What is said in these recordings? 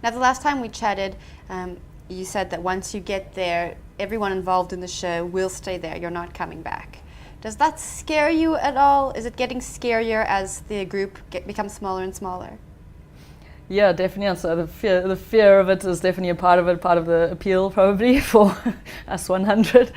Now, the last time we chatted, you said that once you get there, everyone involved in the show will stay there. You're not coming back. Does that scare you at all? Is it getting scarier as the group becomes smaller and smaller? Yeah, definitely. So the fear of it is definitely a part of it, part of the appeal probably for us 100.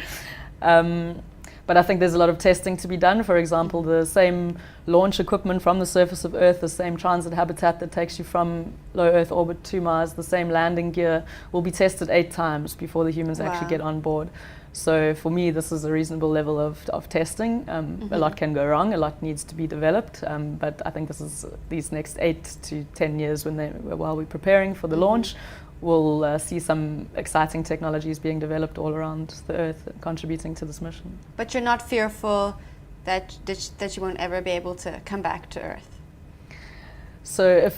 But I think there's a lot of testing to be done. For example, the same launch equipment from the surface of Earth, the same transit habitat that takes you from low Earth orbit to Mars, the same landing gear will be tested 8 times before the humans actually get on board. So for me, this is a reasonable level of testing. A lot can go wrong, a lot needs to be developed, but I think this is these next 8 to 10 years while we're preparing for the launch, we'll see some exciting technologies being developed all around the Earth, contributing to this mission. But you're not fearful that you won't ever be able to come back to Earth? So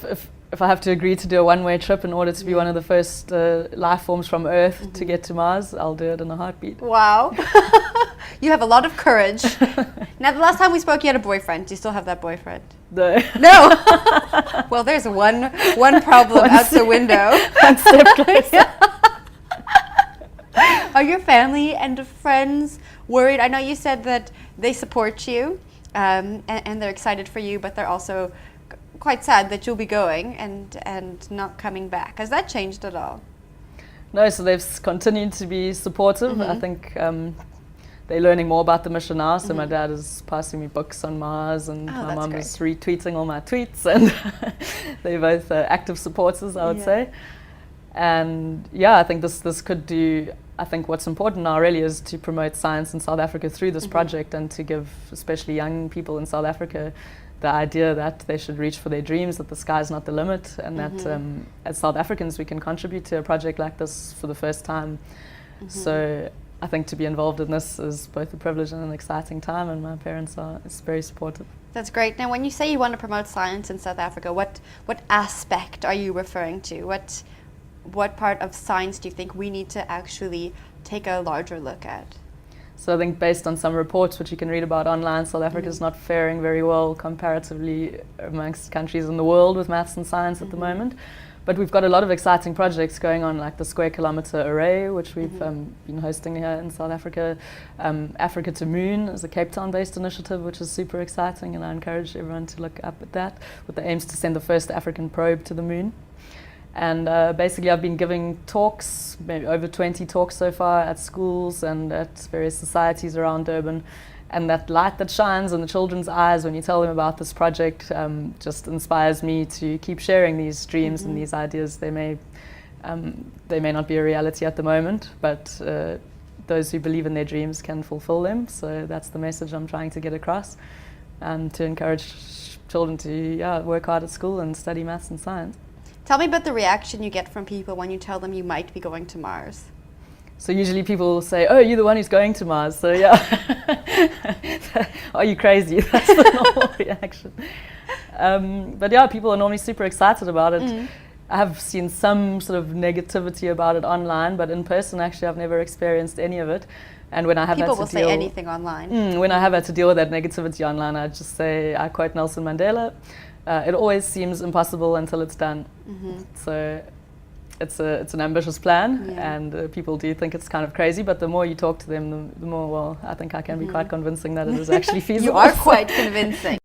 if I have to agree to do a one-way trip in order to be one of the first life forms from Earth to get to Mars, I'll do it in a heartbeat. Wow. You have a lot of courage. Now, the last time we spoke, you had a boyfriend. Do you still have that boyfriend? No. No. Well, there's one problem out the window. One step closer. Are your family and friends worried? I know you said that they support you and they're excited for you, but they're also quite sad that you'll be going and not coming back. Has that changed at all? No, so they've continued to be supportive. I think they're learning more about the mission now. So my dad is passing me books on Mars, and my mum is retweeting all my tweets, and they're both active supporters, I would say. And yeah, I think this could do. I think what's important now really is to promote science in South Africa through this project, and to give especially young people in South Africa the idea that they should reach for their dreams, that the sky's not the limit, and that as South Africans we can contribute to a project like this for the first time. So I think to be involved in this is both a privilege and an exciting time, and my parents are very supportive. That's great. Now, when you say you want to promote science in South Africa, what aspect are you referring to? What part of science do you think we need to actually take a larger look at? So I think based on some reports which you can read about online, South Africa is not faring very well comparatively amongst countries in the world with maths and science at the moment. But we've got a lot of exciting projects going on, like the Square Kilometre Array, which we've been hosting here in South Africa. Africa to Moon is a Cape Town-based initiative, which is super exciting, and I encourage everyone to look up at that, with the aims to send the first African probe to the moon. And basically I've been giving talks, maybe over 20 talks so far, at schools and at various societies around Durban. And that light that shines in the children's eyes when you tell them about this project just inspires me to keep sharing these dreams and these ideas. They may not be a reality at the moment, but those who believe in their dreams can fulfill them. So that's the message I'm trying to get across, and to encourage children to work hard at school and study maths and science. Tell me about the reaction you get from people when you tell them you might be going to Mars. So usually people will say, "Oh, you're the one who's going to Mars." So yeah, are you crazy? That's the normal reaction. But yeah, people are normally super excited about it. I have seen some sort of negativity about it online, but in person, actually, I've never experienced any of it. And when I have people will say anything online. When I have had to deal with that negativity online, I just say, I quote Nelson Mandela. It always seems impossible until it's done. So it's an ambitious plan, and people do think it's kind of crazy, but the more you talk to them, the more, I think I can be quite convincing that it is actually feasible. You are quite convincing.